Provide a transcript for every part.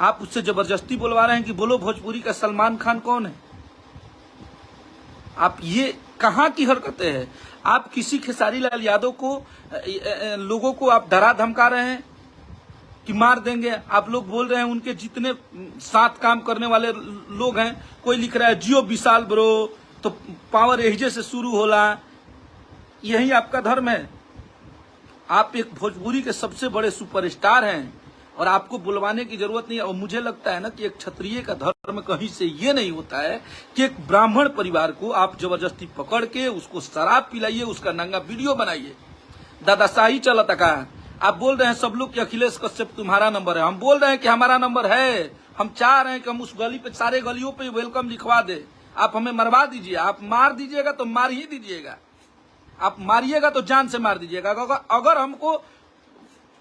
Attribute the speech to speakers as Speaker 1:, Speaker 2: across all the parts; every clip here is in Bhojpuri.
Speaker 1: आप उससे जबरदस्ती बुलवा रहे हैं कि बोलो भोजपुरी का सलमान खान कौन है। आप ये कहाँ की हरकतें हैं। आप किसी खेसारी लाल यादव को लोगों को आप डरा धमका रहे हैं कि मार देंगे। आप लोग बोल रहे हैं उनके जितने साथ काम करने वाले लोग हैं, कोई लिख रहा है जियो विशाल ब्रो, तो पावर एहिजे से शुरू होला। यही आपका धर्म है। आप एक भोजपुरी के सबसे बड़े सुपरस्टार हैं और आपको बुलवाने की जरूरत नहीं है। और मुझे लगता है ना कि एक क्षत्रिय का धर्म कहीं से ये नहीं होता है कि एक ब्राह्मण परिवार को आप जबरदस्ती पकड़ के उसको शराब पिलाइए, उसका नंगा वीडियो बनाइए। दादाशाही चलता का। आप बोल रहे हैं सब लोग कि अखिलेश कश्यप तुम्हारा नंबर है। हम बोल रहे हैं कि हमारा नंबर है। हम चाह रहे हैं कि हम उस गली पे, सारे गलियों पे वेलकम लिखवा दे। आप हमें मरवा दीजिए। आप मार दीजिएगा तो मार ही दीजिएगा। आप मारिएगा तो जान से मार दीजिएगा। अगर हमको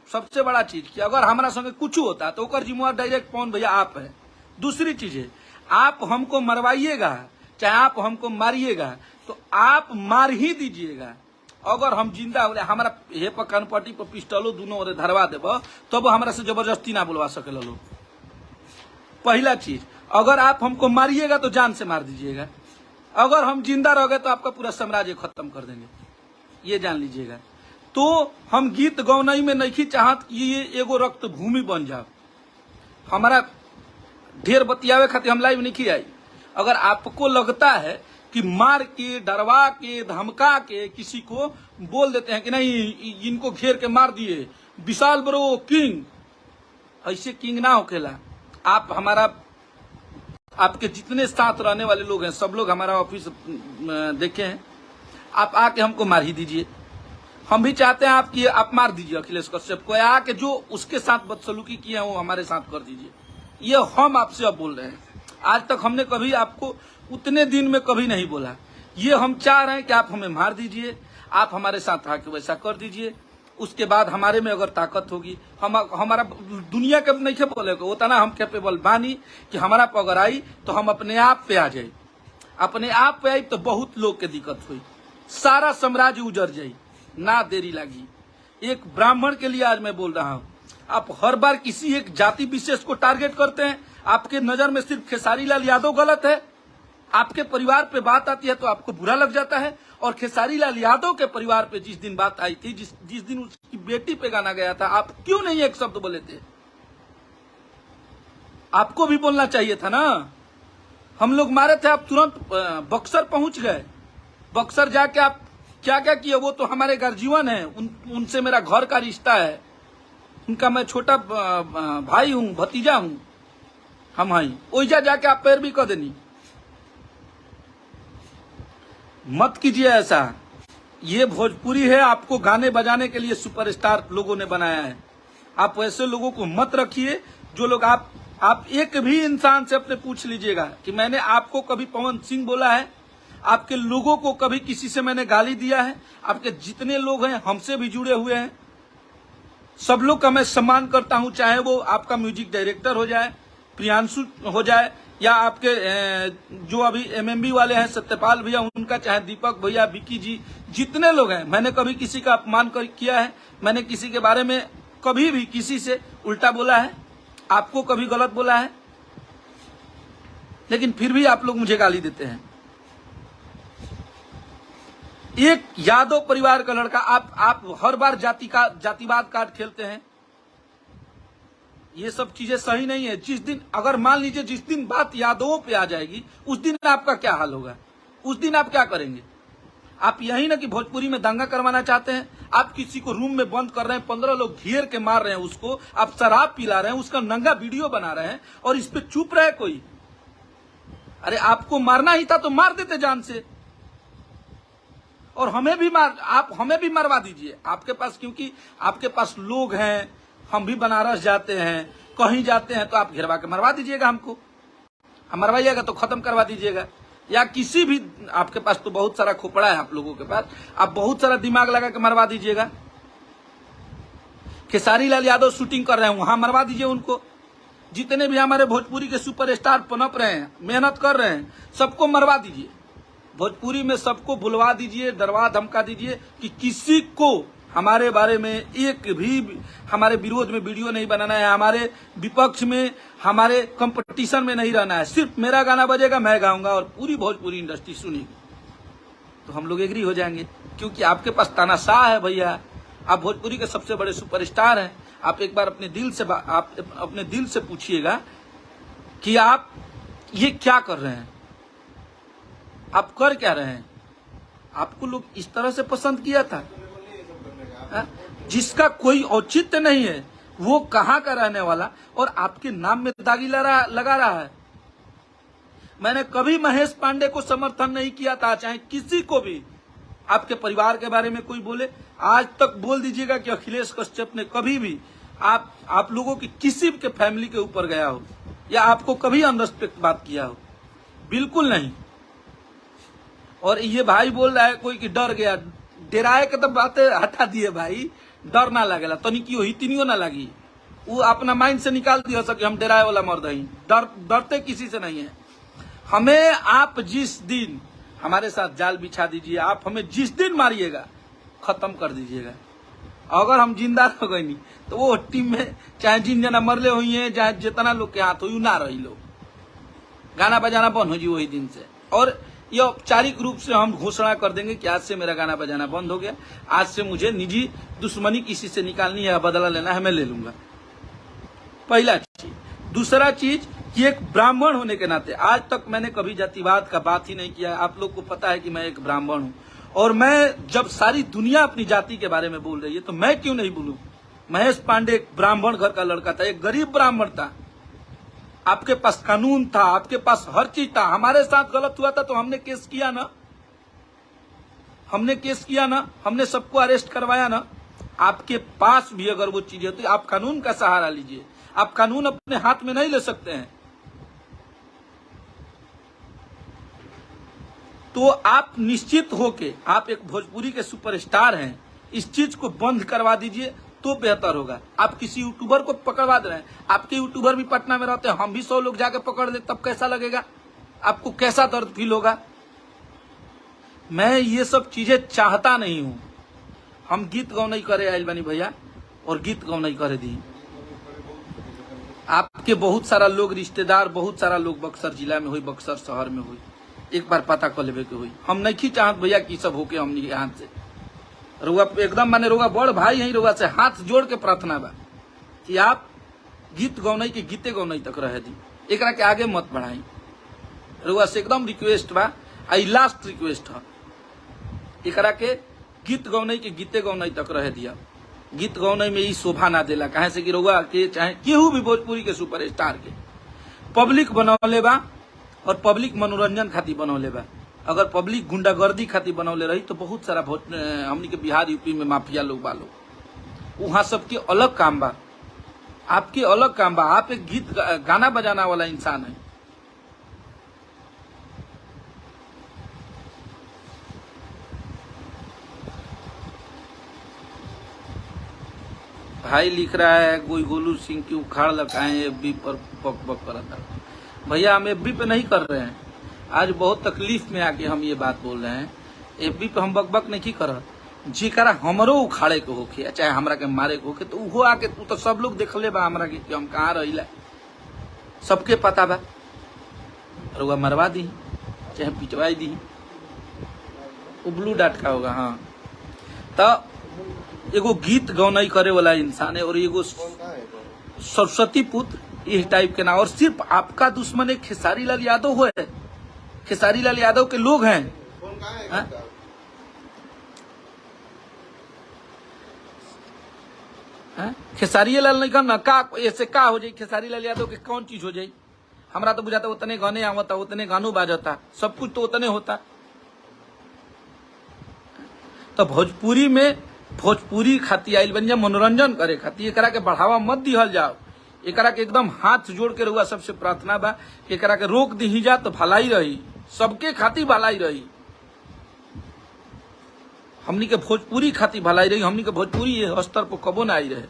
Speaker 1: सबसे बड़ा चीज कि अगर हमारा संगे कुछ होता तो ओकर जिम्मेवार डायरेक्ट कौन भैया आप है। दूसरी चीज है, आप हमको मरवाइएगा चाहे आप हमको मारिएगा तो आप मार ही दीजिएगा। अगर हम जिंदा हो हमारा हे पर कनपट्टी पर पिस्टलो दोनों ओरे धरवा देब तब हमरा से जबरदस्ती ना बुलवा सके लोग। पहला चीज, अगर आप हमको मारिएगा तो जान से मार दीजिएगा। अगर हम जिंदा रह गए तो आपका पूरा साम्राज्य खत्म कर देंगे, ये जान लीजिएगा। तो हम गीत गौनई में नहीं चाहत कि ये एगो रक्त भूमि बन जाओ। हमारा ढेर बतियावे खातिर हम लाइव नहीं आई। अगर आपको लगता है कि मार के, डरवा के, धमका के किसी को बोल देते हैं कि नहीं इनको घेर के मार दिए विशाल ब्रो किंग, ऐसे किंग ना होखेला। आप हमारा, आपके जितने साथ रहने वाले लोग हैं सब लोग हमारा ऑफिस देखे हैं। आप आके हमको मार ही दीजिए। हम भी चाहते हैं आपकी आप मार दीजिए अखिलेश कश्यप को। आके जो उसके साथ बदसलूकी किए हैं वो हमारे साथ कर दीजिए। ये हम आपसे अब बोल रहे हैं। आज तक हमने कभी आपको उतने दिन में कभी नहीं बोला। ये हम चाह रहे हैं कि आप हमें मार दीजिए, आप हमारे साथ आके वैसा कर दीजिए। उसके बाद हमारे में अगर ताकत होगी, हम हमारा दुनिया के नहीं बोले होता ना, हम कैपेबल बानी कि हमारा पर अगर आई तो हम अपने आप पे आ जाए। अपने आप पे आई तो बहुत लोग के दिक्कत हुई, सारा साम्राज्य उजड़ जाये, ना देरी लगी। एक ब्राह्मण के लिए आज मैं बोल रहा हूं, आप हर बार किसी एक जाति विशेष को टारगेट करते हैं। आपके नजर में सिर्फ खेसारी लाल यादव गलत है। आपके परिवार पे बात आती है तो आपको बुरा लग जाता है। और खेसारी लाल यादव के परिवार पे जिस दिन बात आई थी, जिस दिन उसकी बेटी पे गाना गया था, आप क्यों नहीं एक शब्द बोले थे? आपको भी बोलना चाहिए था ना। हम लोग मारे थे, आप तुरंत बक्सर पहुंच गए। बक्सर जाके आप क्या क्या किए? वो तो हमारे गर्जीवन है, उनसे मेरा घर का रिश्ता है। उनका मैं छोटा भाई हूं, भतीजा हूं। हम आई ओइजा जाके आप पैर भी कर देनी। मत कीजिए ऐसा। ये भोजपुरी है, आपको गाने बजाने के लिए सुपरस्टार लोगों ने बनाया है। आप वैसे लोगों को मत रखिए जो लोग आप एक भी इंसान से अपने पूछ लीजिएगा कि मैंने आपको कभी पवन सिंह बोला है? आपके लोगों को कभी किसी से मैंने गाली दिया है? आपके जितने लोग हैं हमसे भी जुड़े हुए हैं, सब लोग का मैं सम्मान करता हूं। चाहे वो आपका म्यूजिक डायरेक्टर हो जाए, प्रियांशु हो जाए, या आपके जो अभी एमएमबी वाले हैं सत्यपाल भैया उनका, चाहे दीपक भैया, विकी जी, जितने लोग हैं, मैंने कभी किसी का अपमान किया है? मैंने किसी के बारे में कभी भी किसी से उल्टा बोला है? आपको कभी गलत बोला है? लेकिन फिर भी आप लोग मुझे गाली देते हैं। एक यादव परिवार का लड़का, आप हर बार जातिवाद कार्ड खेलते हैं। ये सब चीजें सही नहीं है। जिस दिन, अगर मान लीजिए जिस दिन बात यादवों पे आ जाएगी, उस दिन आपका क्या हाल होगा? उस दिन आप क्या करेंगे? आप यही ना कि भोजपुरी में दंगा करवाना चाहते हैं। आप किसी को रूम में बंद कर रहे हैं, 15 लोग घेर के मार रहे हैं उसको, आप शराब पिला रहे हैं, उसका नंगा वीडियो बना रहे हैं और इस पे चुप रहे कोई। अरे आपको मारना ही था तो मार देते जान से, और आप हमें भी मरवा दीजिए। आपके पास, क्योंकि आपके पास लोग हैं, हम भी बनारस जाते हैं, कहीं जाते हैं, तो आप घेरवा के मरवा दीजिएगा हमको। हम मरवाइएगा तो खत्म करवा दीजिएगा। या किसी भी, आपके पास तो बहुत सारा खोपड़ा है आप लोगों के पास, आप बहुत सारा दिमाग लगा के मरवा दीजिएगा। खेसारी लाल यादव शूटिंग कर रहे हैं, वहां मरवा दीजिए उनको। जितने भी हमारे भोजपुरी के सुपरस्टार पनप रहे हैं, मेहनत कर रहे हैं, सबको मरवा दीजिए। भोजपुरी में सबको बुलवा दीजिए, डरवा धमका दीजिए कि किसी को हमारे बारे में एक भी हमारे विरोध में वीडियो नहीं बनाना है, हमारे विपक्ष में, हमारे कंपटीशन में नहीं रहना है। सिर्फ मेरा गाना बजेगा, मैं गाऊंगा और पूरी भोजपुरी इंडस्ट्री सुनेगी, तो हम लोग एग्री हो जाएंगे। क्योंकि आपके पास तानाशाह है भैया, आप भोजपुरी के सबसे बड़े सुपरस्टार हैं। आप एक बार अपने दिल से पूछिएगा कि आप ये क्या कर रहे हैं, आप कर क्या रहे हैं। आपको लोग इस तरह से पसंद किया था, जिसका कोई औचित्य नहीं है, वो कहाँ का रहने वाला और आपके नाम में दागी लगा रहा है। मैंने कभी महेश पांडे को समर्थन नहीं किया था, चाहे किसी को भी। आपके परिवार के बारे में कोई बोले, आज तक बोल दीजिएगा कि अखिलेश कश्यप ने कभी भी आप लोगों की किसी के फैमिली के ऊपर गया हो या आपको कभी अनरिस्पेक्ट बात किया हो, बिल्कुल नहीं। और ये भाई बोल रहा है कोई कि डर गया, डराए के तो बातें हटा दिए भाई, डर ना लगेला तनिकियो ही तीनियो ना लगी, वो अपना माइंड से निकाल दिया सके हम डराए वाला मर्द ही, डरते किसी से नहीं है। हमें आप जिस दिन हमारे साथ जाल बिछा दीजिए, आप हमें जिस दिन मारिएगा खत्म कर दीजिएगा। अगर हम जिंदा रह गए नहीं तो वो टीम में चाहे जिन जना मरले हुई है, चाहे जितना लोग के हाथ हो ना रही लोग, गाना बजाना बंद हो जी वही दिन से। और ये औपचारिक रूप से हम घोषणा कर देंगे कि आज से मेरा गाना बजाना बंद हो गया, आज से मुझे निजी दुश्मनी किसी से निकालनी है, बदला लेना है, मैं ले लूंगा। पहला चीज। दूसरा चीज कि एक ब्राह्मण होने के नाते आज तक मैंने कभी जातिवाद का बात ही नहीं किया। आप लोग को पता है कि मैं एक ब्राह्मण हूं, और मैं जब सारी दुनिया अपनी जाति के बारे में बोल रही है तो मैं क्यों नहीं बोलूं। महेश पांडे एक ब्राह्मण घर का लड़का था, एक गरीब ब्राह्मण था। आपके पास कानून था, आपके पास हर चीज था। हमारे साथ गलत हुआ था तो हमने केस किया ना, हमने सबको अरेस्ट करवाया ना। आपके पास भी अगर वो चीज है तो आप कानून का सहारा लीजिए। आप कानून अपने हाथ में नहीं ले सकते हैं। तो आप निश्चित होके, आप एक भोजपुरी के सुपरस्टार हैं, इस चीज को बंद करवा दीजिए तो बेहतर होगा। आप किसी यूट्यूबर को पकड़वा दे रहे हैं, आपके यूट्यूबर भी पटना में रहते हैं, हम भी 100 लोग जाके पकड़ ले, तब कैसा लगेगा आपको, कैसा दर्द फील होगा। मैं ये सब चीजें चाहता नहीं हूं। हम गीत गाँव नहीं करे आइल बानी भैया, और गीत गाँव नहीं करे दी। आपके बहुत सारा लोग रिश्तेदार, बहुत सारा लोग बक्सर जिला में हुई, बक्सर शहर में हुई, एक बार पता कर लेवे के हुई। हम नहीं चाहत भैया कि सब होके हमनी के हाथ से रुआ एकदम माने रुआ बड़ भाई यही रुआ से हाथ जोड़ के प्रार्थना बा कि आप गीत गौनई के गीते गौनई तक रह दी, एकरा के आगे मत बढ़ाई। रुआ से एकदम रिक्वेस्ट बा, आई लास्ट रिक्वेस्ट है, एकरा के गीत गौनई के गीते गौनई तक रह दिया। गीत गौनई में ई शोभा ना देला, कहे से कि रुआ के चाहे केहू भी भोजपुरी के सुपरस्टार के पब्लिक बनौले बा और पब्लिक मनोरंजन खातिर बनौले बा। अगर पब्लिक गुंडागर्दी खातिर बनौले रही तो बहुत सारा हमनी के बिहार यूपी में माफिया लोग बा लोग, वहां सबके अलग काम बा, आपके अलग काम बा। आप एक गीत गाना बजाना वाला इंसान है। भाई लिख रहा है कोई गोलू सिंह की उखाड़ लगाए एफबी पर बक बक करता। भैया हम एफबी पे नहीं कर रहे हैं, आज बहुत तकलीफ में आके हम ये बात बोल रहे हैं। एफबी पे हम बक बक नहीं कर, जेकरा हमरो उखाड़े के होके चाहे हमरा के मारे के होके तो उहो आके तो सब लोग देखले बा हमरा के कि हम कहाँ रहिला, सबके पता बा। रुआ मरवा दी चाहे पिटवाई दी, उबलू डाट का होगा। हाँ तो एगो गीत गौनई करे वाला इंसान है और एगो सरस्वती पुत्र इस टाइप के ना। और सिर्फ आपका दुश्मन एक खेसारी लाल यादव हो है, खेसारी लाल यादव के लोग हैं। खेसारी लाल नहीं करना का ऐसे का हो जाए, खेसारी लाल यादव के कौन चीज हो जाए। हमरा तो बुझाता उतने गाने आवता, उतने गानों बाजता, सब कुछ तो उतने होता। तो भोजपुरी में भोजपुरी खाती आइल बन जा, मनोरंजन करे खाती, एकरा के बढ़ावा मत दिहल जाओ। एकरा के एकदम हाथ जोड़ के रहुआ सबसे प्रार्थना बा, एकरा के रोक दी जा तो भलाई रही, सबके खाती भलाई रही, हमनी के भोजपुरी खाती भलाई रही। हमनी के भोजपुरी ये स्तर पर कबो ना आई रहे,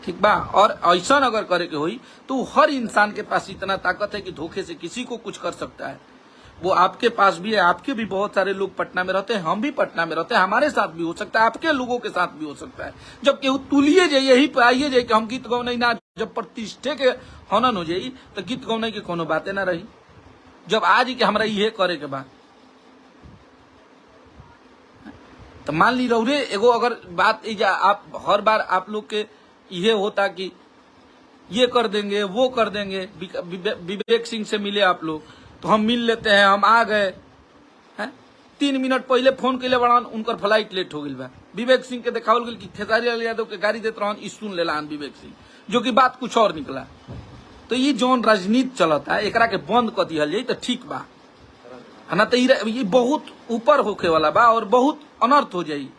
Speaker 1: ठीक बा। और ऐसा अगर करे के हुई तो हर इंसान के पास इतना ताकत है कि धोखे से किसी को कुछ कर सकता है। वो आपके पास भी है, आपके भी बहुत सारे लोग पटना में रहते हैं, हम भी पटना में रहते हैं, हमारे साथ भी हो सकता है, आपके लोगों के साथ भी हो सकता है। जब केहू तुलिए जाइए यही पे आइए जाए कि हम गीत गौने ना, जब प्रतिष्ठे के हनन हो जाई तो गीत गौने की कोनो बातें ना रही। जब आज कि हमरा ये करे के बाद तो मान ली रहो रे एगो अगर बात आप हर बार आप लोग के ये होता कि ये कर देंगे वो कर देंगे, विवेक सिंह से मिले आप लोग तो हम मिल लेते हैं, हम आ गए हैं, 3 मिनट पहले फोन के लिए बड़ा उनकर फ्लाइट लेट हो गई बा। विवेक सिंह के देखावल गई कि खेसारी लाल यादव के गाड़ी देते रहन, ई सुन लेला विवेक सिंह, जो कि बात कुछ और निकला। तो ये जौन राजनीति चलता है एकरा के बंद कर दिया जाए तो ठीक बा, ना तो ये बहुत ऊपर होके वाला बा और बहुत अनर्थ हो जाई।